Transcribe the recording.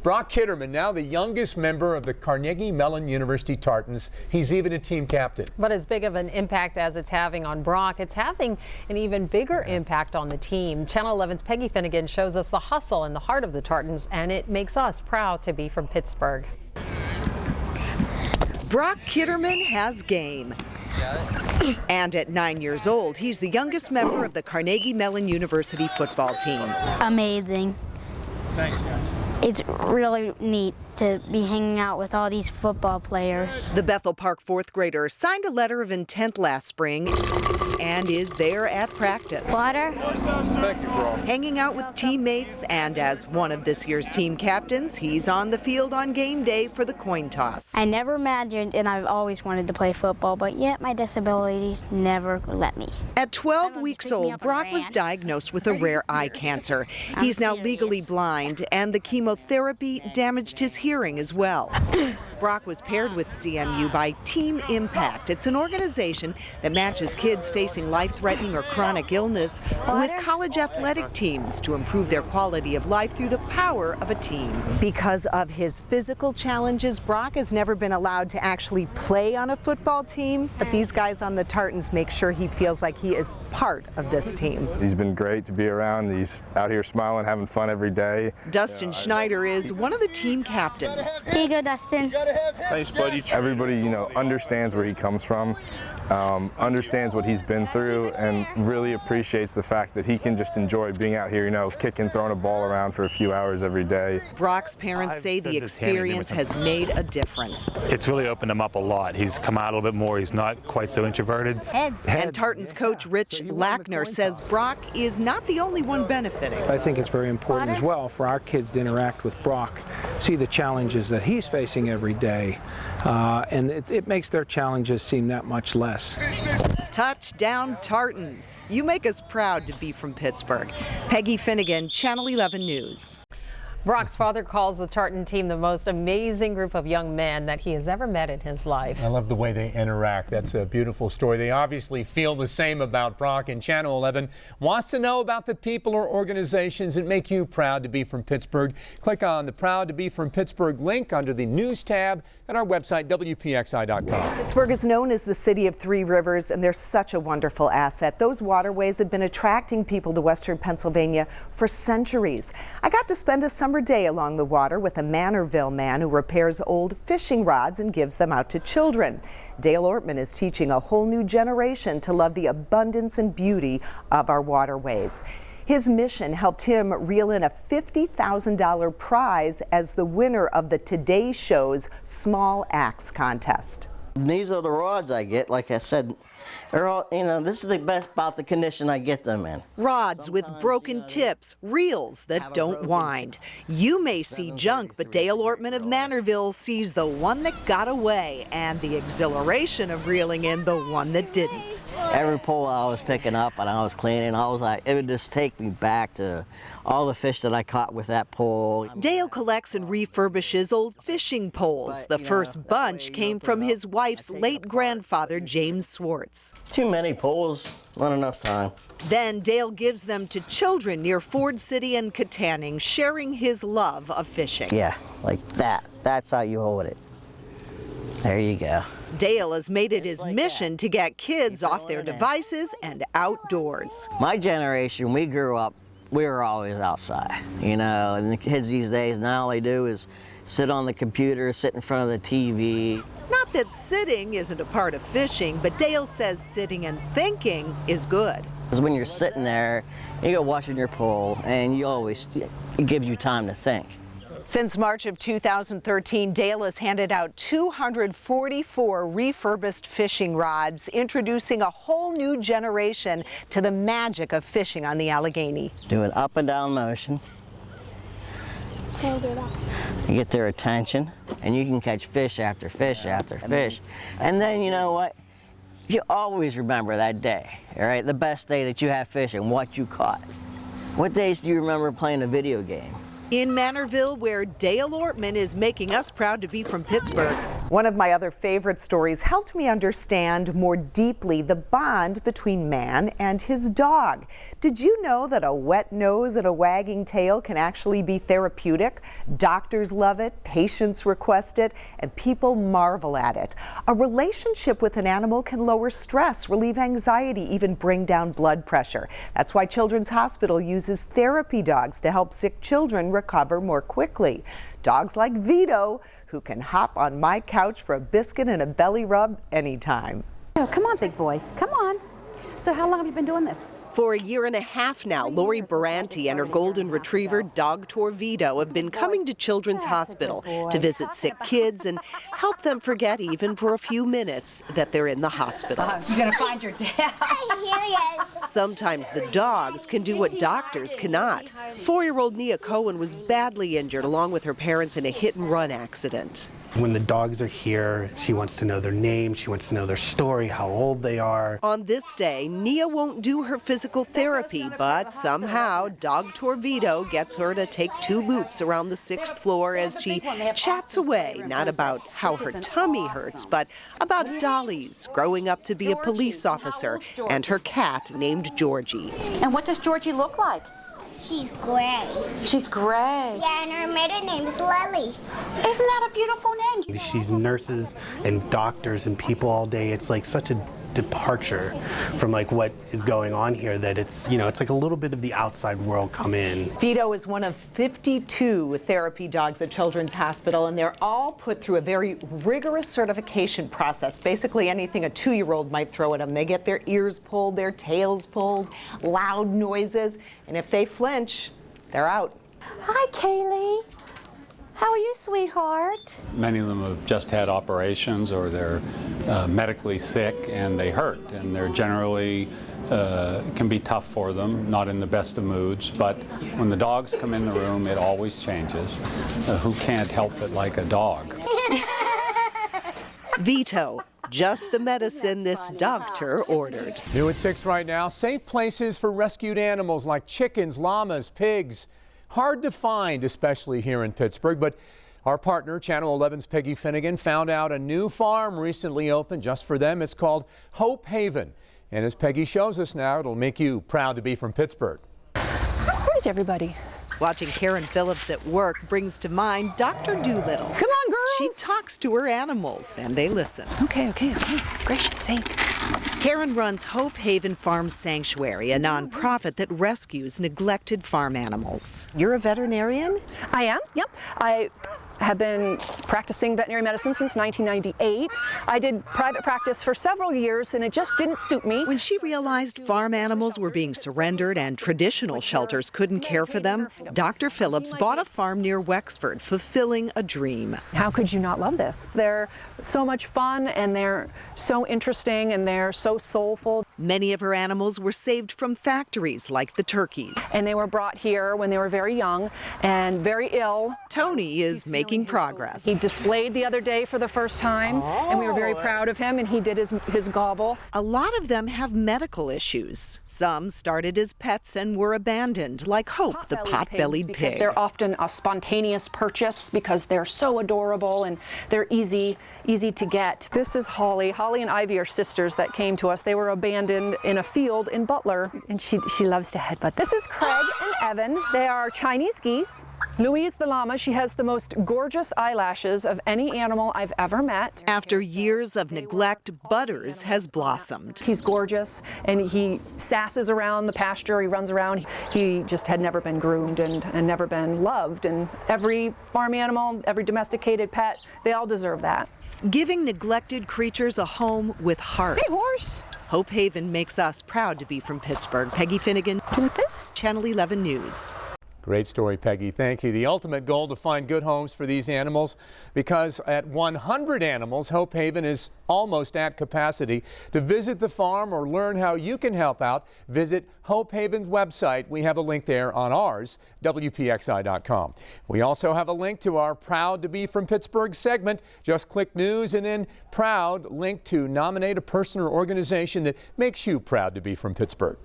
Brock Kitterman, now the youngest member of the Carnegie Mellon University Tartans. He's even a team captain. But as big of an impact as it's having on Brock, it's having an even bigger impact on the team. Channel 11's Peggy Finnegan shows us the hustle in the heart of the Tartans, and it makes us proud to be from Pittsburgh. Brock Kitterman has game. And at 9 years old, he's the youngest member of the Carnegie Mellon University football team. Amazing. Thanks, guys. It's really neat to be hanging out with all these football players. The Bethel Park fourth grader signed a letter of intent last spring and is there at practice. Water. Thank you, bro. Hanging out with teammates, and as one of this year's team captains, he's on the field on game day for the coin toss. I never imagined, and I've always wanted to play football, but yet my disabilities never let me. At 12 weeks old, Brock was diagnosed with a rare eye cancer. He's now legally blind, and the chemotherapy damaged his hearing as well. Brock was paired with CMU by Team Impact. It's an organization that matches kids facing life-threatening or chronic illness with college athletic teams to improve their quality of life through the power of a team. Because of his physical challenges, Brock has never been allowed to actually play on a football team, but these guys on the Tartans make sure he feels like he is part of this team. He's been great to be around. He's out here smiling, having fun every day. Dustin Schneider is one of the team captains. Here you go, Dustin. Thanks, buddy. Everybody, understands where he comes from, understands what he's been through, and really appreciates the fact that he can just enjoy being out here, kicking, throwing a ball around for a few hours every day. Brock's parents say the experience has made a difference. It's really opened him up a lot. He's come out a little bit more. He's not quite so introverted. And Tartans coach Rich Lackner says Brock is not the only one benefiting. I think it's very important as well for our kids to interact with Brock, see the challenges that he's facing every day, and it makes their challenges seem that much less. Touchdown Tartans. You make us proud to be from Pittsburgh. Peggy Finnegan, Channel 11 News. Brock's father calls the Tartan team the most amazing group of young men that he has ever met in his life. I love the way they interact. That's a beautiful story. They obviously feel the same about Brock, and Channel 11 wants to know about the people or organizations that make you proud to be from Pittsburgh. Click on the Proud to be from Pittsburgh link under the News tab at our website, WPXI.com. Pittsburgh is known as the city of three rivers, and they're such a wonderful asset. Those waterways have been attracting people to Western Pennsylvania for centuries. I got to spend a summer day along the water with a Manorville man who repairs old fishing rods and gives them out to children. Dale Ortman is teaching a whole new generation to love the abundance and beauty of our waterways. His mission helped him reel in a $50,000 prize as the winner of the Today Show's Small Axe contest. These are the rods I get, like I said. They're all, this is the best about the condition I get them in. Rods with broken tips, reels that don't wind. You may see junk, but Dale Ortman of Manorville sees the one that got away and the exhilaration of reeling in the one that didn't. Every pole I was picking up and I was cleaning, I was like, it would just take me back to all the fish that I caught with that pole. Dale collects and refurbishes old fishing poles. The first bunch came from his wife's late grandfather, James Swartz. Too many poles, not enough time. Then Dale gives them to children near Ford City and Katanning, sharing his love of fishing. Yeah, like that. That's how you hold it. There you go. Dale has made it his mission to get kids off their devices and outdoors. My generation, we grew up, we were always outside, and the kids these days, now all they do is sit on the computer, sit in front of the TV. Not that sitting isn't a part of fishing, but Dale says sitting and thinking is good. Because when you're sitting there, you go watching your pole, and it gives you time to think. Since March of 2013, Dale has handed out 244 refurbished fishing rods, introducing a whole new generation to the magic of fishing on the Allegheny. Do an up and down motion. You get their attention, and you can catch fish after fish after fish. And then, you know what? You always remember that day, all right? The best day that you had fishing, what you caught. What days do you remember playing a video game? In Manorville, where Dale Ortman is making us proud to be from Pittsburgh, One of my other favorite stories helped me understand more deeply the bond between man and his dog. Did you know that a wet nose and a wagging tail can actually be therapeutic? Doctors love it, patients request it, and people marvel at it. A relationship with an animal can lower stress, relieve anxiety, even bring down blood pressure. That's why Children's Hospital uses therapy dogs to help sick children recover more quickly. Dogs like Vito, who can hop on my couch for a biscuit and a belly rub anytime. Oh, come on, big boy. Come on. So how long have you been doing this? For a year and a half now, Lori Baranti and her golden retriever, Dog Tour Vito, have been coming to Children's Hospital to visit sick kids and help them forget, even for a few minutes, that they're in the hospital. You're going to find your dad. Here he is. Sometimes the dogs can do what doctors cannot. 4-year-old Nia Cohen was badly injured along with her parents in a hit-and-run accident. When the dogs are here, she wants to know their name, she wants to know their story, how old they are. On this day, Nia won't do her physical therapy, but somehow Dog Tour Vito gets her to take 2 loops around the 6th floor as she chats away, not about how her tummy hurts, but about dollies, growing up to be a police officer, and her cat named Georgie. And what does Georgie look like? She's gray. She's gray. Yeah, and her maiden name is Lily. Isn't that a beautiful name? She's nurses and doctors and people all day. It's like such a departure from like what is going on here that it's, you know, it's like a little bit of the outside world come in. Vito is one of 52 therapy dogs at Children's Hospital, and they're all put through a very rigorous certification process. Basically anything a 2-year-old might throw at them. They get their ears pulled, their tails pulled, loud noises, and if they flinch, they're out. Hi, Kaylee. How are you, sweetheart? Many of them have just had operations or they're medically sick and they hurt, and they're generally can be tough for them, not in the best of moods, but when the dogs come in the room, it always changes. Who can't help it like a dog? Vito, just the medicine this doctor ordered. New at 6 right now, safe places for rescued animals like chickens, llamas, pigs. Hard to find, especially here in Pittsburgh, but our partner, Channel 11's Peggy Finnegan, found out a new farm recently opened just for them. It's called Hope Haven. And as Peggy shows us now, it'll make you proud to be from Pittsburgh. Where's everybody? Watching Karen Phillips at work brings to mind Dr. Doolittle. Come on, girls. She talks to her animals, and they listen. Okay. Gracious sakes. Karen runs Hope Haven Farm Sanctuary, a nonprofit that rescues neglected farm animals. You're a veterinarian? I am, yep. I have been practicing veterinary medicine since 1998. I did private practice for several years and it just didn't suit me. When she realized farm animals were being surrendered and traditional shelters couldn't care for them, Dr. Phillips bought a farm near Wexford, fulfilling a dream. How could you not love this? They're so much fun and they're so interesting and they're so soulful. Many of her animals were saved from factories like the turkeys. And they were brought here when they were very young and very ill. Tony is making progress. He displayed the other day for the first time, and we were very proud of him, and he did his gobble. A lot of them have medical issues. Some started as pets and were abandoned, like Hope, the pot-bellied pig. They're often a spontaneous purchase because they're so adorable and they're easy to get. This is Holly. Holly and Ivy are sisters that came to us. They were abandoned in a field in Butler, and she loves to headbutt. This is Craig and Evan. They are Chinese geese. Louise the llama, she has the most gorgeous eyelashes of any animal I've ever met. After years of neglect, Butters has blossomed. He's gorgeous and he sasses around the pasture, he runs around. He just had never been groomed and never been loved, and every farm animal, every domesticated pet, they all deserve that. Giving neglected creatures a home with heart. Hey, horse! Hope Haven makes us proud to be from Pittsburgh. Peggy Finnegan, Channel 11 News. Great story, Peggy. Thank you. The ultimate goal to find good homes for these animals, because at 100 animals, Hope Haven is almost at capacity. To visit the farm or learn how you can help out, visit Hope Haven's website. We have a link there on ours, WPXI.com. We also have a link to our Proud to Be from Pittsburgh segment. Just click News and then Proud, link to nominate a person or organization that makes you proud to be from Pittsburgh.